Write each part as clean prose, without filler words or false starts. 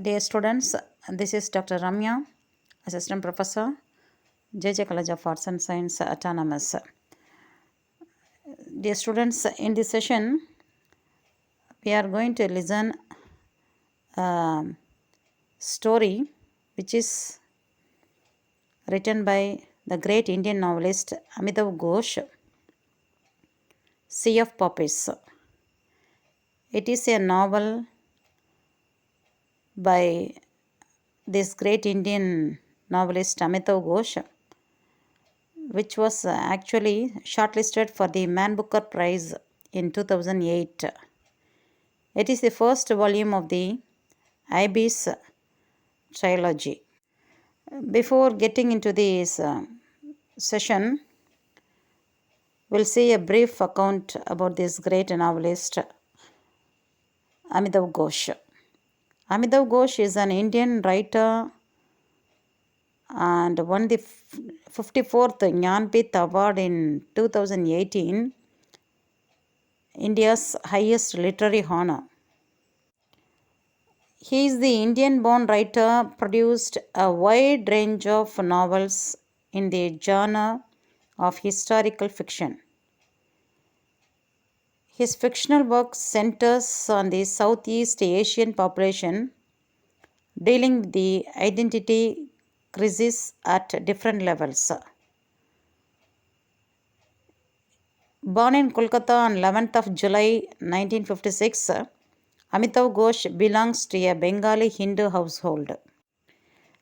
Dear students, this is Dr. Ramya, Assistant Professor, JJ College of Arts and Science, Autonomous. Dear students, in this session, we are going to listen a story which is written by the great Indian novelist Amitav Ghosh, Sea of Popies. It is a novel by this great Indian novelist Amitav Ghosh, which was actually shortlisted for the Man Booker Prize in 2008. It is the first volume of the Ibis trilogy. Before getting into this session, we'll see a brief account about this great novelist Amitav Ghosh. Amitav Ghosh is an Indian writer and won the 54th Jnanpith Award in 2018, India's highest literary honor. He is the Indian-born writer, produced a wide range of novels in the genre of historical fiction. His fictional work centers on the Southeast Asian population, dealing with the identity crisis at different levels. Born in Kolkata on 11th of July 1956, Amitav Ghosh belongs to a Bengali Hindu household.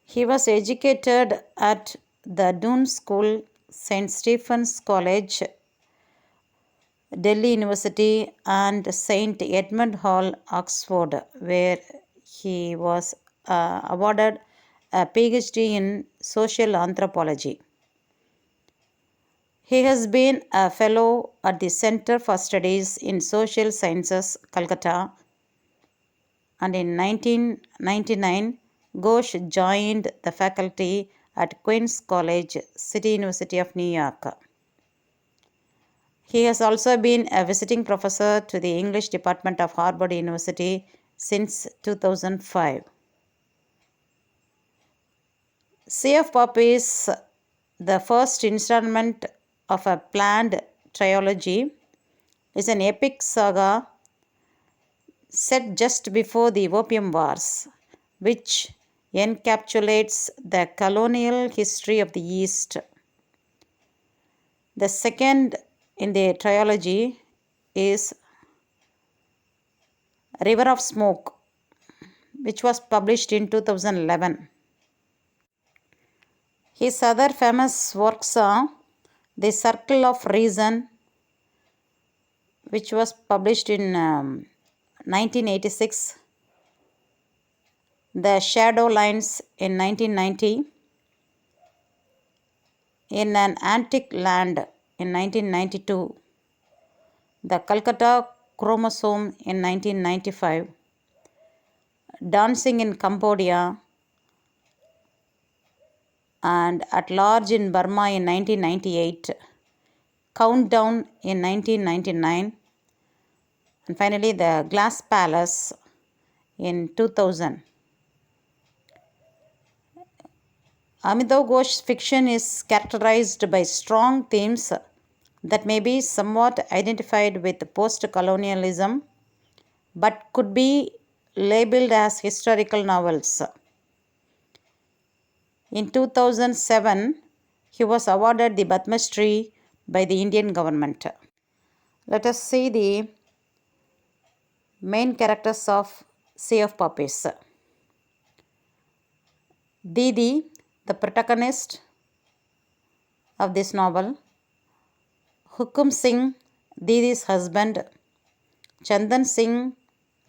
He was educated at the Doon School, St. Stephen's College, Delhi University, and St. Edmund Hall, Oxford, where he was awarded a PhD in social anthropology. He has been a fellow at the Center for Studies in Social Sciences, Calcutta, and in 1999, Ghosh joined the faculty at Queen's College, City University of New York. He has also been a visiting professor to the English Department of Harvard University since 2005. Sea of Popies, the first installment of a planned trilogy, is an epic saga set just before the Opium Wars, which encapsulates the colonial history of the East. The second in the trilogy is River of Smoke, which was published in 2011. His other famous works are The Circle of Reason, which was published in 1986, The Shadow Lines in 1990, In an Antique Land in 1992, The Calcutta Chromosome in 1995, Dancing in Cambodia, and At Large in Burma in 1998, Countdown in 1999, and finally The Glass Palace in 2000. Amitav Ghosh's fiction is characterized by strong themes that may be somewhat identified with post-colonialism but could be labeled as historical novels. In 2007, he was awarded the Padma Shri by the Indian government. Let us see the main characters of Sea of Popies. Didi, the protagonist of this novel, Hukum Singh, Didi's husband, Chandan Singh,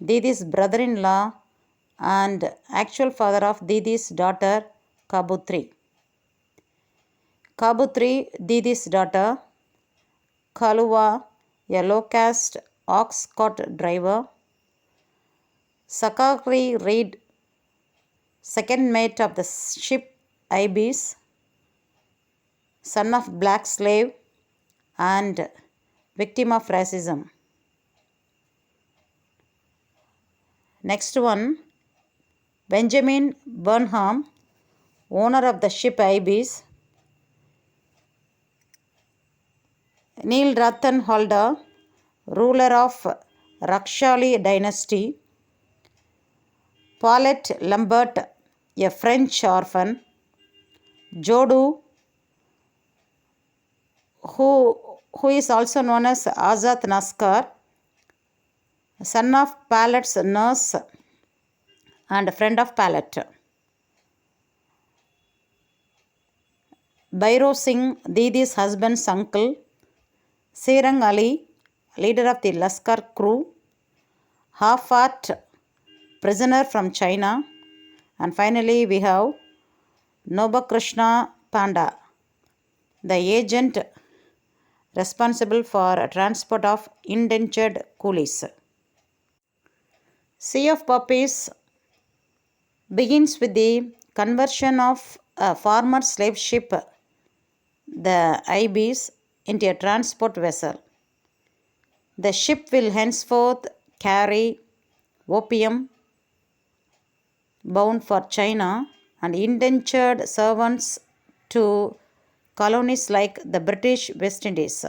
Didi's brother-in-law and actual father of Didi's daughter, Kabutri. Kabutri, Didi's daughter, Kaluwa, a low-caste ox cart driver, Sakari Reid, second mate of the ship Ibis, son of black slave and victim of racism. Next one, Benjamin Burnham, owner of the ship Ibis, Neil Rathenholder, ruler of Rakshali dynasty, Paulette Lambert, a French orphan, Jodu, who is also known as Azat Naskar, son of Paulette's nurse and friend of Paulette. Bhairo Singh, Didi's husband's uncle, Serang Ali, leader of the Laskar crew, half-art prisoner from China, and finally we have Nobakrishna Panda, the agent responsible for transport of indentured coolies. Sea of Poppies begins with the conversion of a former slave ship, the Ibis, into a transport vessel. The ship will henceforth carry opium bound for China and indentured servants to colonies like the British West Indies.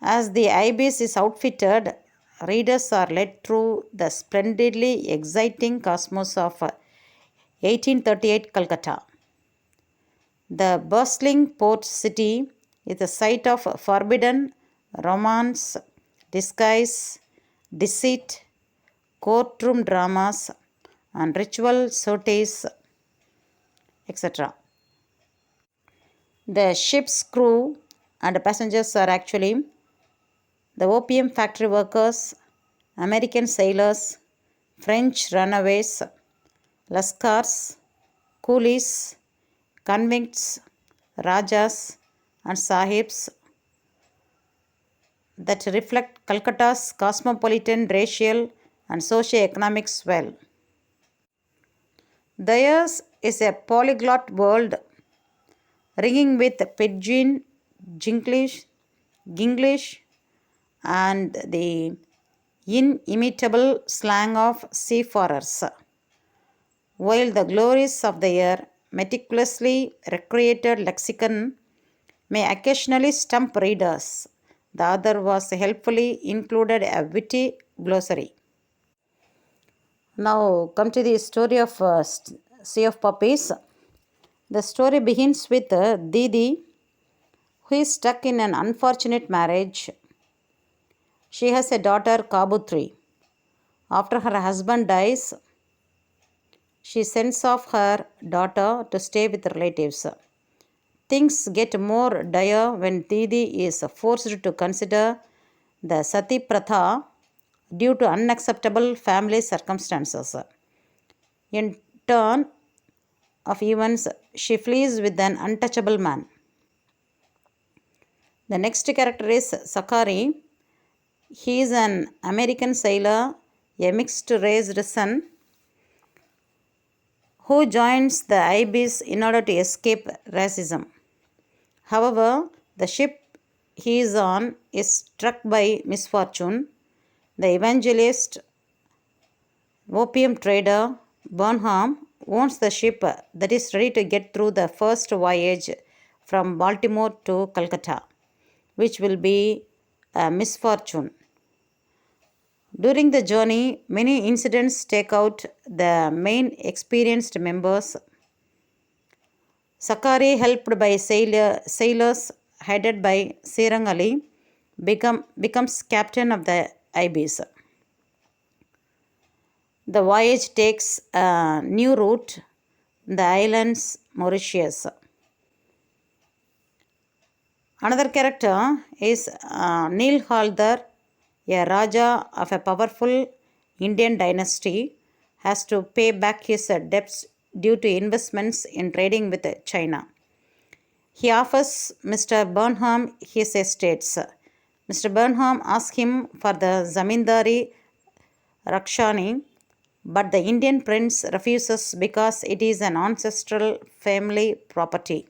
As the Ibis is outfitted, readers are led through the splendidly exciting cosmos of 1838 Calcutta. The bustling port city is the site of forbidden romance, disguise, deceit, courtroom dramas, and ritual sorties, etc. The ship's crew and passengers are actually the opium factory workers, American sailors, French runaways, Laskars, coolies, convicts, Rajas, and Sahibs that reflect Calcutta's cosmopolitan racial and socio-economic swell. Theirs is a polyglot world ringing with Pidgin, Jinglish, Ginglish, and the inimitable slang of seafarers, while the glories of their meticulously recreated lexicon may occasionally stump readers. The other was helpfully included a witty glossary. Now come to the story of Sea of Poppies. The story begins with Didi, who is stuck in an unfortunate marriage. She has a daughter, Kabutri. After her husband dies, she sends off her daughter to stay with relatives. Things get more dire when Didi is forced to consider the Sati Pratha due to unacceptable family circumstances. In turn of events, she flees with an untouchable man. The next character is Sakari. He is an American sailor, a mixed-race son, who joins the Ibis in order to escape racism. However, the ship he is on is struck by misfortune. The evangelist, opium trader Burnham, owns the ship that is ready to get through the first voyage from Baltimore to Calcutta, which will be a misfortune. During the journey, many incidents take out the main experienced members. Sakari, helped by sailors headed by Serang Ali, becomes captain of the Ibis. The voyage takes a new route, the islands Mauritius. Another character is Neil Halder, a Raja of a powerful Indian dynasty, has to pay back his debts due to investments in trading with China. He offers Mr. Burnham his estates. Mr. Burnham asks him for the Zamindari Rakshani, but the Indian prince refuses because it is an ancestral family property.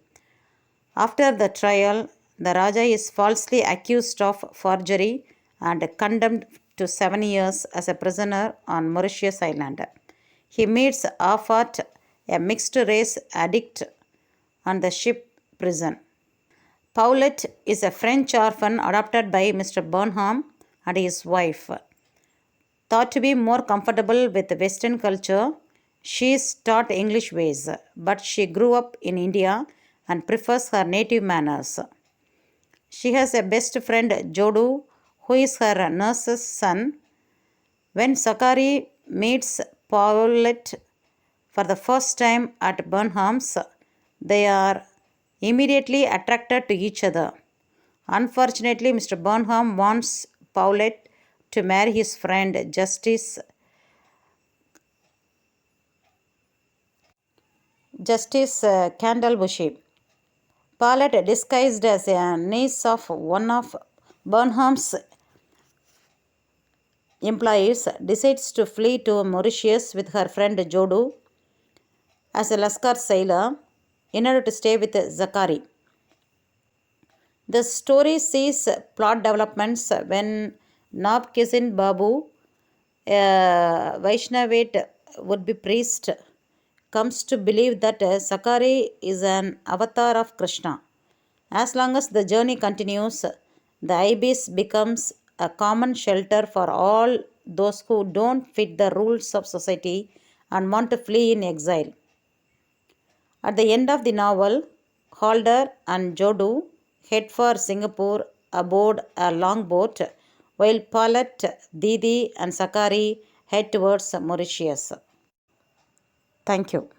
After the trial, the Raja is falsely accused of forgery and condemned to 7 years as a prisoner on Mauritius Island. He meets Afat, a mixed race addict, on the ship prison. Paulette is a French orphan adopted by Mr. Burnham and his wife. Thought to be more comfortable with Western culture, she is taught English ways, but she grew up in India and prefers her native manners. She has a best friend, Jodu, who is her nurse's son. When Sakari meets Paulette for the first time at Burnham's, they are immediately attracted to each other. Unfortunately, Mr. Burnham wants Paulette to marry his friend Justice Candlebushi. Paulette, disguised as a niece of one of Burnham's employees, decides to flee to Mauritius with her friend Jodu as a Lascar sailor in order to stay with Zakari. The story sees plot developments when Nab Kisin Babu, a Vaishnavite would be priest, comes to believe that Sakari is an avatar of Krishna. As long as the journey continues, the ibis becomes a common shelter for all those who don't fit the rules of society and want to flee in exile. At the end of the novel, Halder and Jodu head for Singapore aboard a longboat, while Paulette, Didi, and Sakari head towards Mauritius. Thank you.